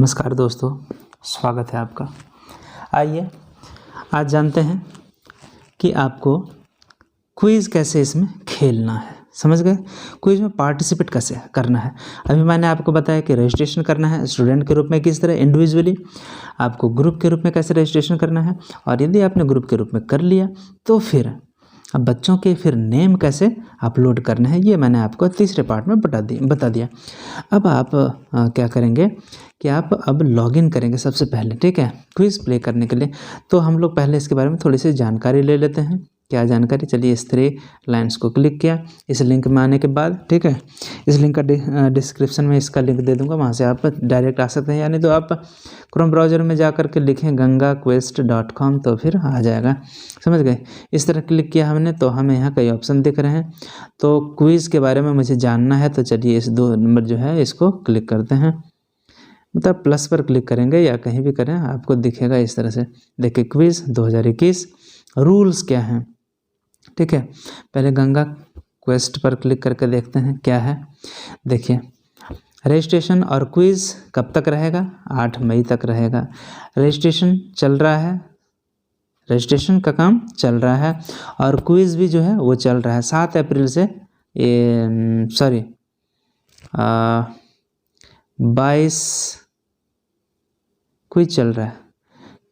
नमस्कार दोस्तों, स्वागत है आपका। आइए आज जानते हैं कि आपको क्विज़ कैसे इसमें खेलना है। समझ गए? क्विज़ में पार्टिसिपेट कैसे करना है। अभी मैंने आपको बताया कि रजिस्ट्रेशन करना है स्टूडेंट के रूप में किस तरह, इंडिविजुअली, आपको ग्रुप के रूप में कैसे रजिस्ट्रेशन करना है, और यदि आपने ग्रुप के रूप में कर लिया तो फिर अब बच्चों के फिर नेम कैसे अपलोड करने हैं, ये मैंने आपको तीसरे पार्ट में बता दिया। अब आप क्या करेंगे कि आप अब लॉगिन करेंगे सबसे पहले, ठीक है, क्विज़ प्ले करने के लिए। तो हम लोग पहले इसके बारे में थोड़ी सी जानकारी ले लेते हैं। क्या जानकारी? चलिए, इस 3 लाइन्स को क्लिक किया। इस लिंक में आने के बाद, ठीक है, इस लिंक का डिस्क्रिप्शन में इसका लिंक दे दूंगा, वहाँ से आप डायरेक्ट आ सकते हैं। यानी तो आप क्रोम ब्राउज़र में जा कर के लिखें gangaquest.com तो फिर आ जाएगा। समझ गए? इस तरह क्लिक किया हमने तो हमें यहाँ कई ऑप्शन दिख रहे हैं। तो क्विज़ के बारे में मुझे जानना है, तो चलिए इस 2 नंबर जो है इसको क्लिक करते हैं। मतलब प्लस पर क्लिक करेंगे या कहीं भी करें, आपको दिखेगा इस तरह से। देखिए, क्विज़ 2021 रूल्स क्या हैं, ठीक है। पहले गंगा क्वेस्ट पर क्लिक करके देखते हैं क्या है। देखिए, रजिस्ट्रेशन और क्विज़ कब तक रहेगा? 8 मई तक रहेगा। रजिस्ट्रेशन चल रहा है, रजिस्ट्रेशन का काम चल रहा है, और क्विज़ भी जो है वो चल रहा है 7 अप्रैल से 22 क्विज़ चल रहा है।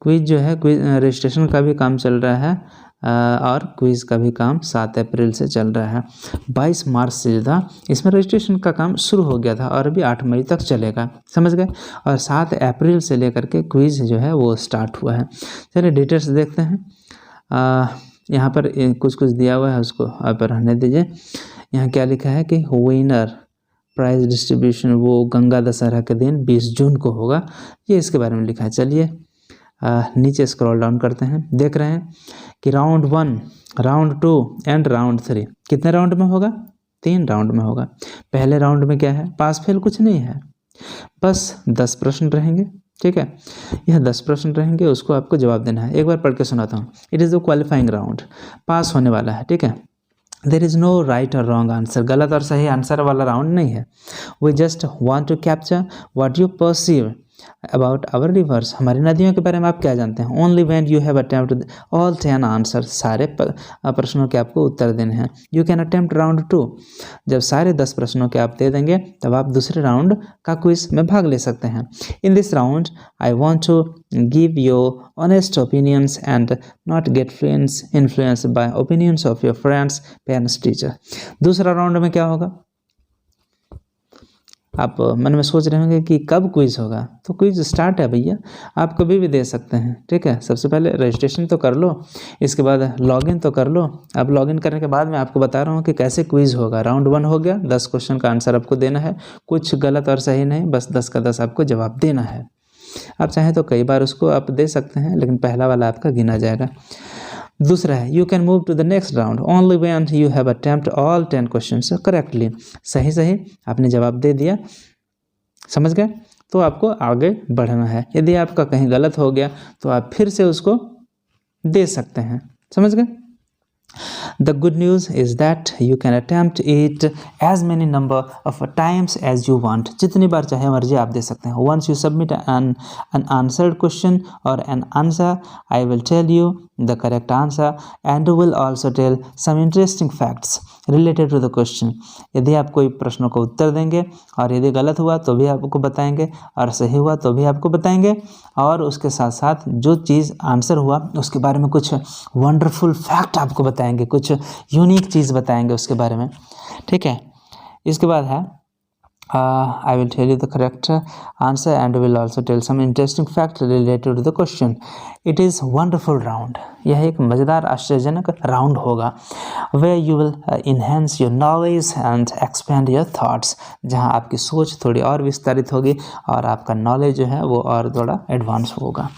क्विज़ जो है, क्विज़ रजिस्ट्रेशन का भी काम चल रहा है और क्विज़ का भी काम 7 अप्रैल से चल रहा है। 22 मार्च से जो था इसमें रजिस्ट्रेशन का काम शुरू हो गया था और अभी 8 मई तक चलेगा। समझ गए? और 7 अप्रैल से लेकर के क्विज़ जो है वो स्टार्ट हुआ है। चलिए डिटेल्स देखते हैं। यहाँ पर कुछ दिया हुआ है, उसको आप रहने दीजिए। यहाँ क्या लिखा है कि विनर प्राइज डिस्ट्रीब्यूशन वो गंगा दशहरा के दिन 20 जून को होगा, ये इसके बारे में लिखा है। चलिए नीचे स्क्रॉल डाउन करते हैं। देख रहे हैं कि राउंड 1, राउंड 2 एंड राउंड 3 कितने राउंड में होगा? 3 राउंड में होगा। पहले राउंड में क्या है? पास फेल कुछ नहीं है, बस 10 प्रश्न रहेंगे, ठीक है। यह 10 प्रश्न रहेंगे, उसको आपको जवाब देना है। एक बार पढ़ के सुनाता हूँ। It is the qualifying round, pass होने वाला है, ठीक है। देर इज़ नो राइट और रॉन्ग आंसर, गलत और सही आंसर वाला राउंड नहीं है। We just want to capture what you perceive about our rivers, हमारी नदियों के बारे में आप क्या जानते हैं। Only when you have attempt all 10 answer, सारे प्रश्नों के आपको उत्तर देने हैं। यू कैन अटेम्प्ट राउंड 2, जब सारे 10 प्रश्नों के आप दे देंगे तब आप दूसरे राउंड का क्विज में भाग ले सकते हैं। In this round I want to give your honest opinions and not get influenced by opinions of your friends, parents, teacher. दूसरा राउंड में क्या होगा? आप मन में सोच रहे होंगे कि कब क्विज़ होगा, तो क्विज़ स्टार्ट है भैया, आप कभी भी दे सकते हैं, ठीक है। सबसे पहले रजिस्ट्रेशन तो कर लो, इसके बाद लॉगिन तो कर लो। अब लॉगिन करने के बाद मैं आपको बता रहा हूँ कि कैसे क्विज़ होगा। राउंड 1 हो गया, 10 क्वेश्चन का आंसर आपको देना है, कुछ गलत और सही नहीं, बस 10 का 10 आपको जवाब देना है। आप चाहें तो कई बार उसको आप दे सकते हैं, लेकिन पहला वाला आपका गिना जाएगा। दूसरा है, you can move to the next round only when you have attempt all 10 questions correctly. सही आपने जवाब दे दिया, समझ गए, तो आपको आगे बढ़ना है। यदि आपका कहीं गलत हो गया तो आप फिर से उसको दे सकते हैं। समझ गए? The good news is that you can attempt it as many number of times as you want. जितनी बार चाहे मर्जी आप दे सकते हैं। Once you submit an answered question or an answer, I will tell you the correct answer and will also tell some interesting facts related to the question. यदि आप कोई प्रश्नों का उत्तर देंगे और यदि गलत हुआ तो भी आपको बताएंगे और सही हुआ तो भी आपको बताएंगे, और उसके साथ साथ जो चीज़ आंसर हुआ उसके बारे में कुछ वंडरफुल फैक्ट आपको बताएंगे, कुछ यूनिक चीज़ बताएंगे उसके बारे में, ठीक है। इसके बाद है I will tell you the correct answer and will also tell some interesting fact related to the question. It is wonderful round. यह एक मज़ेदार आश्चर्यजनक राउंड होगा। Where you will enhance your knowledge and expand your thoughts. जहाँ आपकी सोच थोड़ी और विस्तारित होगी और आपका नॉलेज जो है वो और थोड़ा एडवांस होगा।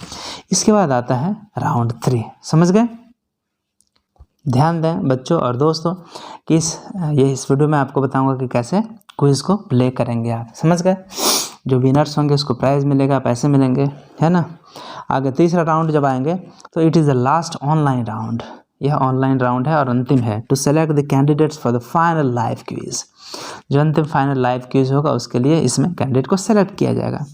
इसके बाद आता है राउंड 3। समझ गए? ध्यान दें बच्चों और दोस्तों कि इस वीडियो में आपको बताऊंगा कि कैसे क्विज़ को प्ले करेंगे आप। समझ गए? जो विनर्स होंगे उसको प्राइज़ मिलेगा, पैसे मिलेंगे, है ना। आगे तीसरा राउंड जब आएंगे तो it is the last online round. यह ऑनलाइन राउंड है और अंतिम है। To select the candidates for the final live quiz, जो अंतिम फाइनल लाइव क्विज़ होगा उसके लिए इसमें कैंडिडेट को सेलेक्ट किया जाएगा।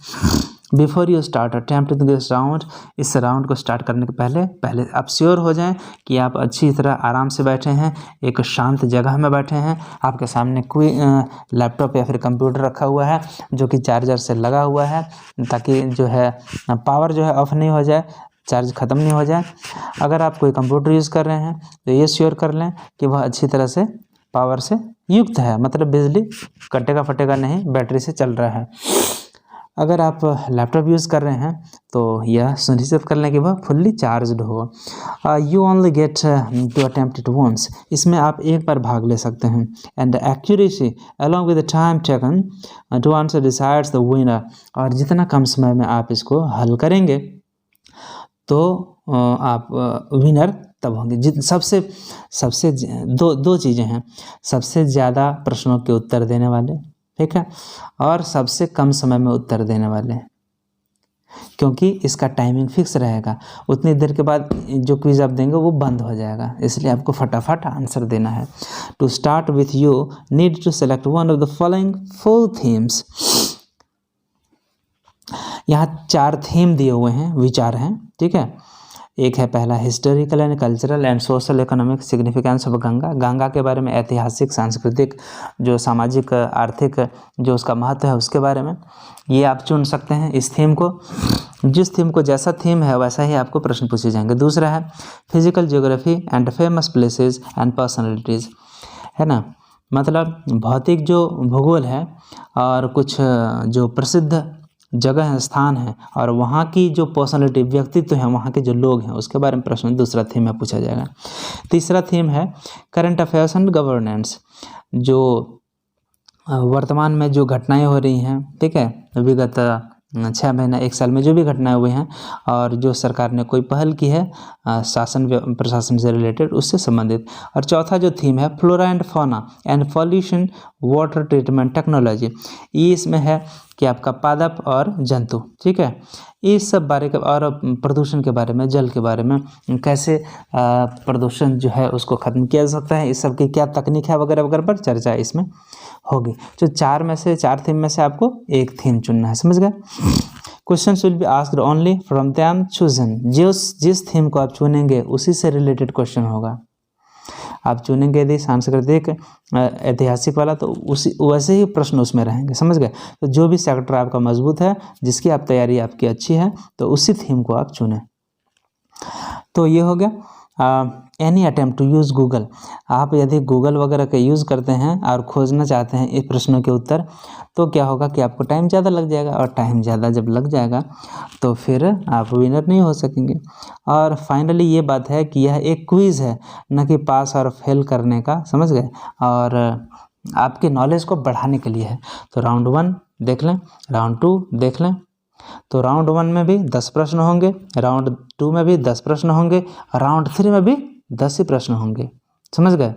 Before you start attempt this round, इस राउंड को स्टार्ट करने के पहले आप श्योर हो जाएं कि आप अच्छी तरह आराम से बैठे हैं, एक शांत जगह में बैठे हैं, आपके सामने कोई लैपटॉप या फिर कंप्यूटर रखा हुआ है जो कि चार्जर से लगा हुआ है, ताकि जो है पावर जो है ऑफ नहीं हो जाए, चार्ज ख़त्म नहीं हो जाए। अगर आप कोई कंप्यूटर यूज़ कर रहे हैं तो ये श्योर कर लें कि वह अच्छी तरह से पावर से युक्त है, मतलब बिजली कटेगा फटेगा नहीं, बैटरी से चल रहा है। अगर आप लैपटॉप यूज़ कर रहे हैं तो यह सुनिश्चित कर लें कि वह फुल्ली चार्ज्ड हो। You only get to attempt it once, इसमें आप एक बार भाग ले सकते हैं। And accuracy along with the time taken to answer decides the winner, और जितना कम समय में आप इसको हल करेंगे तो आप विनर तब होंगे। सबसे दो चीज़ें हैं, सबसे ज़्यादा प्रश्नों के उत्तर देने वाले, ठीक है, और सबसे कम समय में उत्तर देने वाले, क्योंकि इसका टाइमिंग फिक्स रहेगा। उतनी देर के बाद जो क्विज आप देंगे वो बंद हो जाएगा, इसलिए आपको फटाफट आंसर देना है। To start with you need to select one of the following 4 themes. यहाँ 4 थीम दिए हुए हैं, विचार हैं, ठीक है। एक है पहला historical and cultural and social economic significance of Ganga, Ganga के बारे में, ऐतिहासिक, सांस्कृतिक, जो सामाजिक, आर्थिक जो उसका महत्व है उसके बारे में। ये आप चुन सकते हैं इस थीम को, जिस थीम को जैसा थीम है वैसा ही आपको प्रश्न पूछे जाएंगे। दूसरा है physical geography and famous places and personalities, है ना, मतलब भौतिक जो भूगोल है और कुछ जो प्रसिद्ध जगह है, स्थान है, और वहाँ की जो पर्सनैलिटी, व्यक्तित्व है, वहाँ के जो लोग हैं उसके बारे में प्रश्न दूसरा थीम में पूछा जाएगा। तीसरा थीम है करंट अफेयर्स एंड गवर्नेंस, जो वर्तमान में जो घटनाएं हो रही हैं, ठीक है, विगत 6 महीना 1 साल में जो भी घटनाएं हुई हैं और जो सरकार ने कोई पहल की है शासन प्रशासन से रिलेटेड, उससे संबंधित। और चौथा जो थीम है flora and fauna and pollution water treatment technology, ये इसमें है कि आपका पादप और जंतु, ठीक है, इस सब बारे के, और प्रदूषण के बारे में, जल के बारे में, कैसे प्रदूषण जो है उसको ख़त्म किया जा सकता है, इस सब की क्या तकनीक है वगैरह वगैरह पर चर्चा इसमें होगी। जो 4 थीम में से आपको एक थीम चुनना है, समझ गए। Questions will be asked only from them chosen, जिस थीम को आप चुनेंगे उसी से रिलेटेड क्वेश्चन होगा। आप चुनेंगे यदि सांस्कृतिक ऐतिहासिक वाला तो उसी वैसे ही प्रश्न उसमें रहेंगे, समझ गए। तो जो भी सेक्टर आपका मजबूत है, जिसकी आप तैयारी आपकी अच्छी है, तो उसी थीम को आप चुनें। तो ये हो गया any attempt to use Google. आप यदि गूगल वगैरह का यूज़ करते हैं और खोजना चाहते हैं इस प्रश्नों के उत्तर, तो क्या होगा कि आपको टाइम ज़्यादा लग जाएगा, और टाइम ज़्यादा जब लग जाएगा तो फिर आप विनर नहीं हो सकेंगे। और फाइनली ये बात है कि यह एक क्विज़ है, न कि पास और फेल करने का, समझ गए, और आपके नॉलेज को बढ़ाने के लिए है। तो राउंड 1 देख लें, राउंड 2 देख लें। तो राउंड 1 में भी 10 प्रश्न होंगे, राउंड 2 में भी 10 प्रश्न होंगे, राउंड 3 में भी 10 ही प्रश्न होंगे, समझ गए।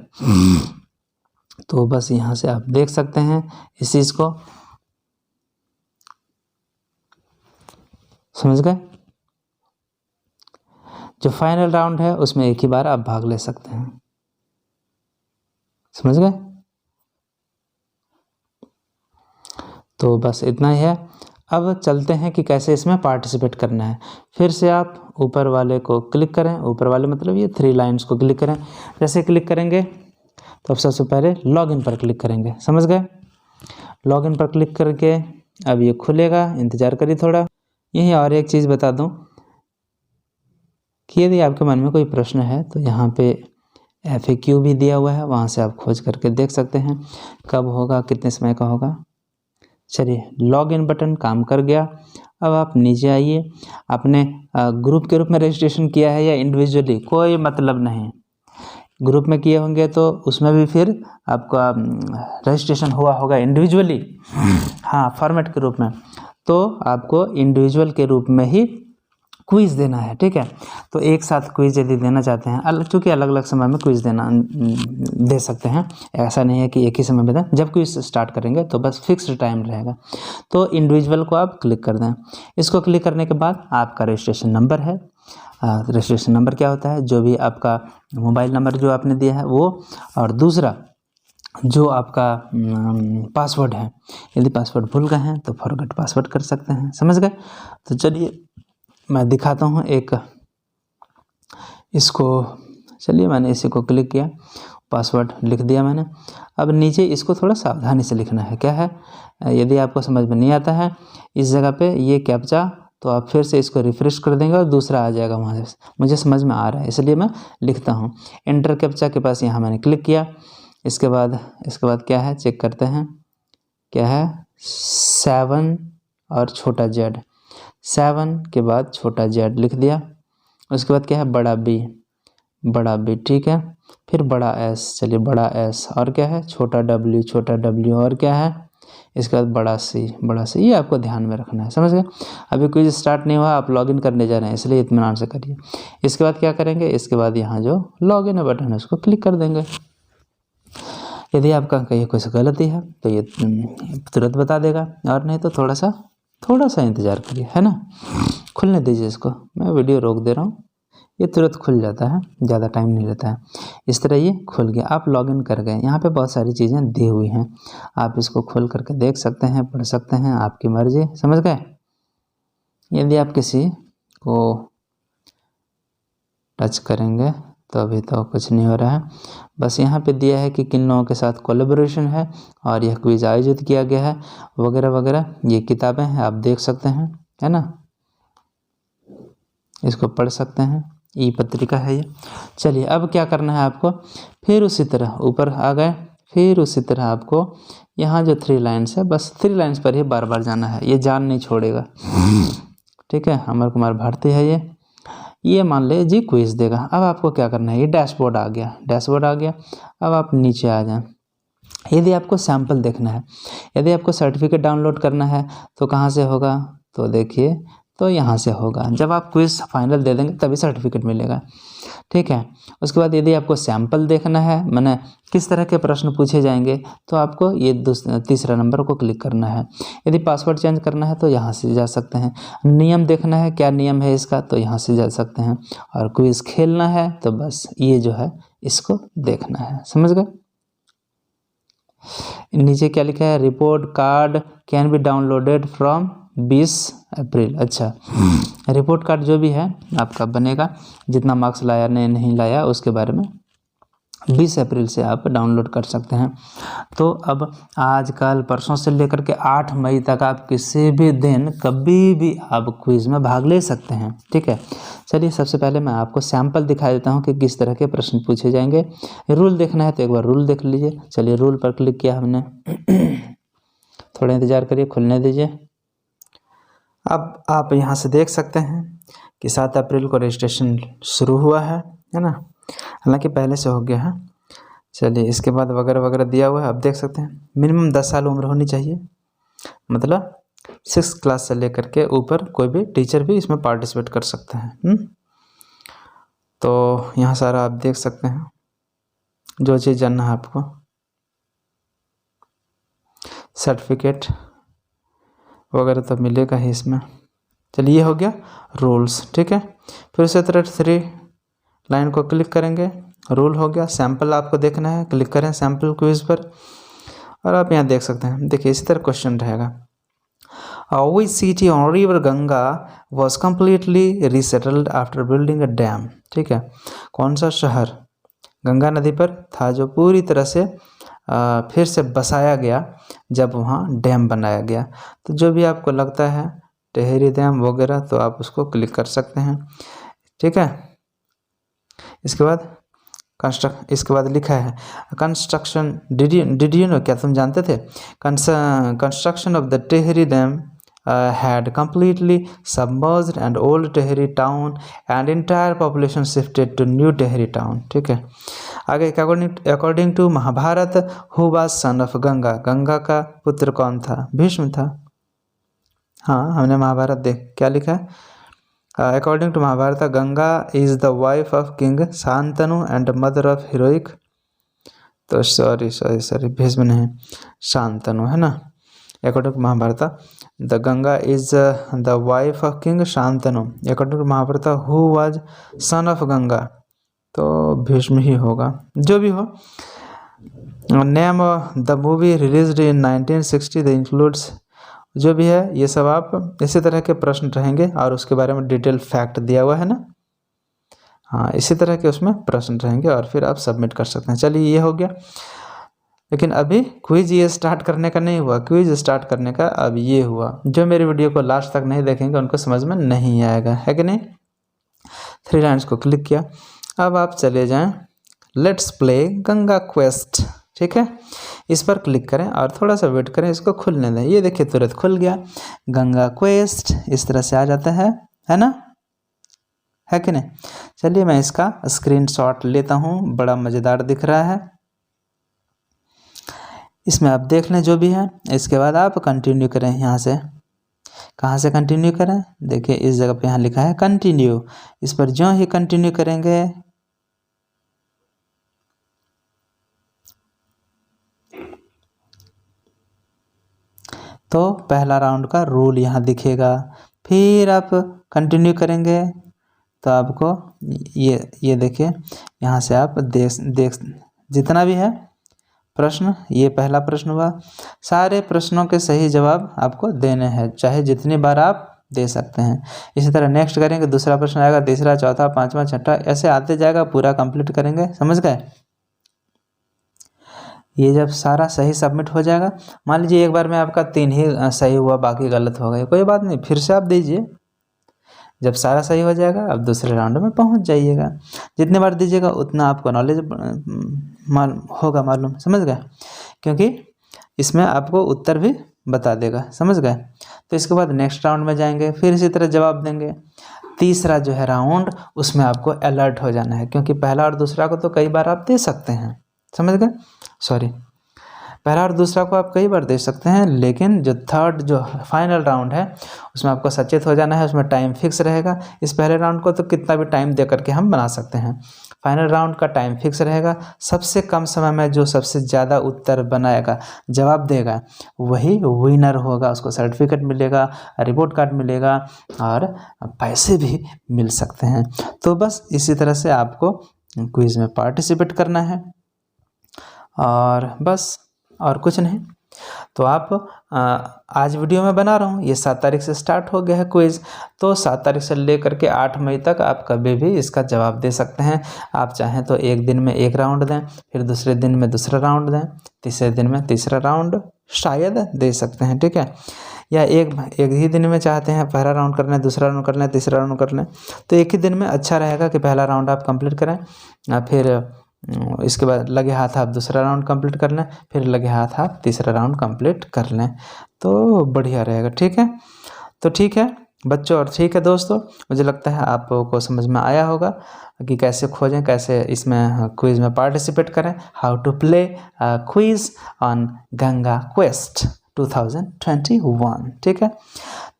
तो बस यहाँ से आप देख सकते हैं इस चीज़ को, समझ गए। जो फाइनल राउंड है उसमें एक ही बार आप भाग ले सकते हैं, समझ गए। तो बस इतना ही है। अब चलते हैं कि कैसे इसमें पार्टिसिपेट करना है। फिर से आप ऊपर वाले को क्लिक करें, ऊपर वाले मतलब ये 3 लाइन्स को क्लिक करें। जैसे क्लिक करेंगे तो अब सबसे पहले लॉगिन पर क्लिक करेंगे, समझ गए। लॉगिन पर क्लिक करके अब ये खुलेगा, इंतज़ार करिए थोड़ा। यही और एक चीज़ बता दूं कि यदि आपके मन में कोई प्रश्न है तो यहाँ पे FAQ भी दिया हुआ है, वहाँ से आप खोज करके देख सकते हैं कब होगा, कितने समय का होगा। चलिए, लॉगिन बटन काम कर गया। अब आप नीचे आइए। आपने ग्रुप के रूप में रजिस्ट्रेशन किया है या इंडिविजुअली, कोई मतलब नहीं। ग्रुप में किए होंगे तो उसमें भी फिर आपका रजिस्ट्रेशन हुआ होगा इंडिविजुअली, हाँ, फॉर्मेट के रूप में। तो आपको इंडिविजुअल के रूप में ही क्विज देना है, ठीक है। तो एक साथ क्विज यदि देना चाहते हैं, चूँकि अलग अलग समय में क्विज दे सकते हैं, ऐसा नहीं है कि एक ही समय में दें। जब क्विज स्टार्ट करेंगे तो बस फिक्स्ड टाइम रहेगा। तो इंडिविजुअल को आप क्लिक कर दें। इसको क्लिक करने के बाद आपका रजिस्ट्रेशन नंबर है। रजिस्ट्रेशन नंबर क्या होता है, जो भी आपका मोबाइल नंबर जो आपने दिया है वो, और दूसरा जो आपका पासवर्ड है, यदि पासवर्ड भूल गए हैं तो फॉरगेट पासवर्ड कर सकते हैं। समझ गए? तो चलिए मैं दिखाता हूँ एक इसको। चलिए मैंने इसी को क्लिक किया, पासवर्ड लिख दिया मैंने। अब नीचे इसको थोड़ा सावधानी से लिखना है। क्या है, यदि आपको समझ में नहीं आता है इस जगह पे ये कैप्चा, तो आप फिर से इसको रिफ्रेश कर देंगे और दूसरा आ जाएगा वहाँ से। मुझे समझ में आ रहा है इसलिए मैं लिखता हूँ। एंटर कैप्चा के पास यहाँ मैंने क्लिक किया। इसके बाद क्या है चेक करते हैं। क्या है, 7 और छोटा Z। 7 के बाद छोटा Z लिख दिया। उसके बाद क्या है, बड़ा B, ठीक है। फिर बड़ा S, चलिए बड़ा S, और क्या है, छोटा W, और क्या है, इसके बाद बड़ा C। ये आपको ध्यान में रखना है। समझ गए? अभी क्विज स्टार्ट नहीं हुआ, आप लॉगिन करने जा रहे हैं, इसलिए इत्मीनान से करिए। इसके बाद क्या करेंगे, इसके बाद यहाँ जो लॉगिन बटन है उसको क्लिक कर देंगे। यदि आपका कहीं कुछ गलती है तो ये तुरंत बता देगा, और नहीं तो थोड़ा सा इंतज़ार करिए, है ना। खुलने दीजिए इसको, मैं वीडियो रोक दे रहा हूँ। ये तुरंत खुल जाता है, ज़्यादा टाइम नहीं लेता है। इस तरह ये खुल गया, आप लॉगिन कर गए। यहाँ पे बहुत सारी चीज़ें दी हुई हैं, आप इसको खोल करके देख सकते हैं, पढ़ सकते हैं, आपकी मर्जी। समझ गए? यदि आप किसी को टच करेंगे तो अभी तो कुछ नहीं हो रहा है। बस यहाँ पे दिया है कि किन लोगों के साथ कोलैबोरेशन है और यह क्विज आयोजित किया गया है, वगैरह वगैरह। ये किताबें हैं, आप देख सकते हैं, है ना, इसको पढ़ सकते हैं। ई पत्रिका है ये। चलिए अब क्या करना है आपको, फिर उसी तरह ऊपर आ गए, फिर उसी तरह आपको यहाँ जो 3 लाइन्स है, बस 3 लाइन्स पर ही बार बार जाना है, ये जान नहीं छोड़ेगा। ठीक है, अमर कुमार भारती है ये मान ले जी क्विज देगा। अब आपको क्या करना है, ये डैशबोर्ड आ गया। अब आप नीचे आ जाएं। यदि आपको सैंपल देखना है, यदि आपको सर्टिफिकेट डाउनलोड करना है तो कहाँ से होगा, तो देखिए, तो यहाँ से होगा। जब आप क्विज फाइनल दे देंगे तभी सर्टिफिकेट मिलेगा। ठीक है, उसके बाद यदि आपको सैंपल देखना है, माने किस तरह के प्रश्न पूछे जाएंगे, तो आपको ये तीसरा नंबर को क्लिक करना है। यदि पासवर्ड चेंज करना है तो यहाँ से जा सकते हैं। नियम देखना है, क्या नियम है इसका, तो यहाँ से जा सकते हैं। और क्विज खेलना है तो बस ये जो है इसको देखना है। समझ गए? नीचे क्या लिखा है, report card can be downloaded from 20 अप्रैल। अच्छा, रिपोर्ट कार्ड जो भी है आपका बनेगा, जितना मार्क्स लाया नहीं लाया उसके बारे में 20 अप्रैल से आप डाउनलोड कर सकते हैं। तो अब आज कल परसों से लेकर के 8 मई तक आप किसी भी दिन कभी भी आप क्विज में भाग ले सकते हैं। ठीक है, चलिए सबसे पहले मैं आपको सैंपल दिखा देता हूं कि किस तरह के प्रश्न पूछे जाएंगे। रूल देखना है तो एक बार रूल देख लीजिए। चलिए रूल पर क्लिक किया हमने। थोड़ा इंतज़ार करिए, खुलने दीजिए। अब आप यहाँ से देख सकते हैं कि 7 अप्रैल को रजिस्ट्रेशन शुरू हुआ है ना, हालांकि पहले से हो गया है। चलिए इसके बाद वगैरह वगैरह दिया हुआ है, आप देख सकते हैं। मिनिमम 10 साल उम्र होनी चाहिए, मतलब 6 क्लास से लेकर के ऊपर कोई भी टीचर भी इसमें पार्टिसिपेट कर सकते हैं। तो यहाँ सारा आप देख सकते हैं, जो चीज़ जानना है आपको। सर्टिफिकेट वगैरह तो मिलेगा ही इसमें। चलिए ये हो गया रूल्स। ठीक है, फिर उसी तरह 3 लाइन को क्लिक करेंगे, रूल हो गया। सैंपल आपको देखना है, क्लिक करें सैंपल क्विज पर, और आप यहाँ देख सकते हैं। देखिए इसी तरह क्वेश्चन रहेगा। Which city on river Ganga was completely resettled after building a dam? ठीक है, कौन सा शहर गंगा नदी पर था जो पूरी तरह से फिर से बसाया गया जब वहाँ डैम बनाया गया। तो जो भी आपको लगता है टेहरी डैम वगैरह, तो आप उसको क्लिक कर सकते हैं। ठीक है, इसके बाद इसके बाद लिखा है कंस्ट्रक्शन। डिड यू नो, क्या तुम जानते थे? Construction of the Tehri dam had completely submerged and old Tehri town and entire population shifted to new Tehri town। ठीक है, आगे according to Mahabharat who was son of Ganga? Ganga का पुत्र कौन था? भीष्म था। हाँ, हमने महाभारत देख क्या लिखा है। According to Mahabharat Ganga is the wife of king Shantanu and mother of heroic. तो सॉरी भीष्म नहीं, शांतनु है ना। According to Mahabharat the Ganga is the wife of king Shantanu. According to Mahabharat who was son of Ganga? तो भीष्म ही होगा। जो भी हो, name the movie released in 1960 the includes, जो भी है ये सब आप इसी तरह के प्रश्न रहेंगे और उसके बारे में डिटेल फैक्ट दिया हुआ है ना, हाँ इसी तरह के उसमें प्रश्न रहेंगे और फिर आप सबमिट कर सकते हैं। चलिए ये हो गया, लेकिन अभी क्विज ये स्टार्ट करने का नहीं हुआ, क्विज स्टार्ट करने का अब ये हुआ। जो मेरी वीडियो को लास्ट तक नहीं देखेंगे उनको समझ में नहीं आएगा, है कि नहीं। 3 लाइन्स को क्लिक किया, अब आप चले जाएं लेट्स प्ले गंगा क्वेस्ट, ठीक है, इस पर क्लिक करें और थोड़ा सा वेट करें, इसको खुलने दें। ये देखिए तुरंत खुल गया, गंगा क्वेस्ट इस तरह से आ जाता है ना, है कि नहीं। चलिए मैं इसका स्क्रीनशॉट लेता हूँ, बड़ा मज़ेदार दिख रहा है, इसमें आप देख लें जो भी है। इसके बाद आप कंटिन्यू करें, यहाँ से कहाँ से कंटिन्यू करें, देखिए इस जगह पे यहाँ लिखा है कंटिन्यू, इस पर जो ही कंटिन्यू करेंगे तो पहला राउंड का रूल यहाँ दिखेगा। फिर आप कंटिन्यू करेंगे तो आपको ये देखिए यहाँ से आप देख जितना भी है प्रश्न, ये पहला प्रश्न हुआ, सारे प्रश्नों के सही जवाब आपको देने हैं, चाहे जितनी बार आप दे सकते हैं। इसी तरह नेक्स्ट करेंगे, दूसरा प्रश्न आएगा, तीसरा, चौथा, पांचवा, छठा, ऐसे आते जाएगा, पूरा कंप्लीट करेंगे, समझ गए। ये जब सारा सही सबमिट हो जाएगा, मान लीजिए एक बार में आपका 3 ही सही हुआ, बाकी गलत हो गए, कोई बात नहीं, फिर से आप दीजिए। जब सारा सही हो जाएगा अब दूसरे राउंड में पहुंच जाइएगा। जितने बार दीजिएगा उतना आपको नॉलेज होगा मालूम, समझ गए, क्योंकि इसमें आपको उत्तर भी बता देगा, समझ गए। तो इसके बाद नेक्स्ट राउंड में जाएंगे, फिर इसी तरह जवाब देंगे। तीसरा जो है राउंड, उसमें आपको अलर्ट हो जाना है, क्योंकि पहला और दूसरा को तो कई बार आप दे सकते हैं, समझ गए, सॉरी पहला और दूसरा को आप कई बार दे सकते हैं, लेकिन जो थर्ड जो फाइनल राउंड है उसमें आपको सचेत हो जाना है, उसमें टाइम फिक्स रहेगा। इस पहले राउंड को तो कितना भी टाइम दे करके हम बना सकते हैं, फाइनल राउंड का टाइम फिक्स रहेगा। सबसे कम समय में जो सबसे ज़्यादा उत्तर बनाएगा, जवाब देगा, वही विनर होगा, उसको सर्टिफिकेट मिलेगा, रिपोर्ट कार्ड मिलेगा और पैसे भी मिल सकते हैं। तो बस इसी तरह से आपको क्विज़ में पार्टिसिपेट करना है और बस, और कुछ नहीं। तो आप आज वीडियो में बना रहा हूँ, ये 7 तारीख से स्टार्ट हो गया है क्विज़, तो 7 तारीख से लेकर के 8 मई तक आप कभी भी इसका जवाब दे सकते हैं। आप चाहें तो एक दिन में एक राउंड दें, फिर दूसरे दिन में दूसरा राउंड दें, तीसरे दिन में तीसरा राउंड शायद दे सकते हैं, ठीक है। या एक ही दिन में चाहते हैं पहला राउंड कर लें, दूसरा राउंड कर लें, तीसरा राउंड कर लें, तो एक ही दिन में अच्छा रहेगा कि पहला राउंड आप कंप्लीट करें, फिर इसके बाद लगे हाथ आप दूसरा राउंड कंप्लीट कर लें, फिर लगे हाथ आप तीसरा राउंड कंप्लीट कर लें, तो बढ़िया रहेगा, ठीक है। तो ठीक है बच्चों और ठीक है दोस्तों, मुझे लगता है आपको समझ में आया होगा कि कैसे खोजें, कैसे इसमें क्विज़ में पार्टिसिपेट करें, how to play quiz on Ganga Quest 2021, ठीक है।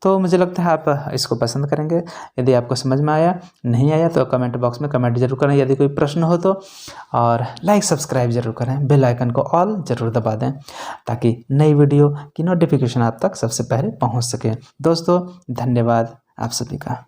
तो मुझे लगता है आप इसको पसंद करेंगे। यदि आपको समझ में आया, नहीं आया तो कमेंट बॉक्स में कमेंट जरूर करें यदि कोई प्रश्न हो तो, और लाइक सब्सक्राइब जरूर करें, बेल आइकन को ऑल जरूर दबा दें ताकि नई वीडियो की नोटिफिकेशन आप तक सबसे पहले पहुंच सके। दोस्तों धन्यवाद आप सभी का।